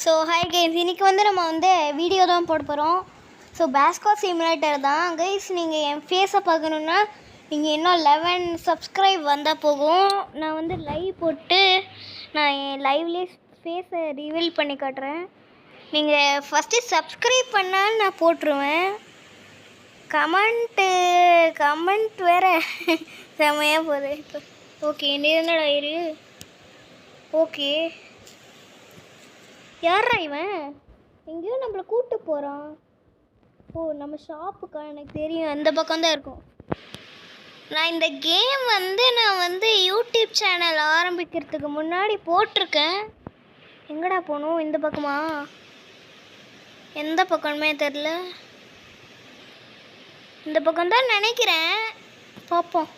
So hi guys, இன்றைக்கி வந்து நம்ம வீடியோ தான் போட போகிறோம். ஸோ பேஸ்கோ சிமுலேட்டர் தான் கைஸ். நீங்கள் என் ஃபேஸை பார்க்கணுன்னா நீங்கள் இன்னும் 11 சப்ஸ்கிரைப் வந்தால் போகும். நான் லைவ் போட்டு நான் என் லைவ்லேயே ஃபேஸை ரிவீல் பண்ணி காட்டுறேன். நீங்கள் ஃபஸ்ட்டு சப்ஸ்கிரைப் பண்ணால் நான் போட்டுருவேன். கமெண்ட் வேறு செம்மையாக போகுது. இப்போ ஓகே, என்னடா இரு. ஓகே, யாரா இவன்? எங்கேயோ நம்மளை கூப்பிட்டு போகிறான். ஓ, நம்ம ஷாப்புக்கா? எனக்கு தெரியும், அந்த பக்கம் தான் இருக்கும். நான் இந்த கேம் நான் யூடியூப் சேனல் ஆரம்பிக்கிறதுக்கு முன்னாடி போட்டிருக்கேன். எங்கடா போகணும்? இந்த பக்கமா? எந்த பக்கமே தெரில. இந்த பக்கம் தான் நினைக்கிறேன். பார்ப்போம்.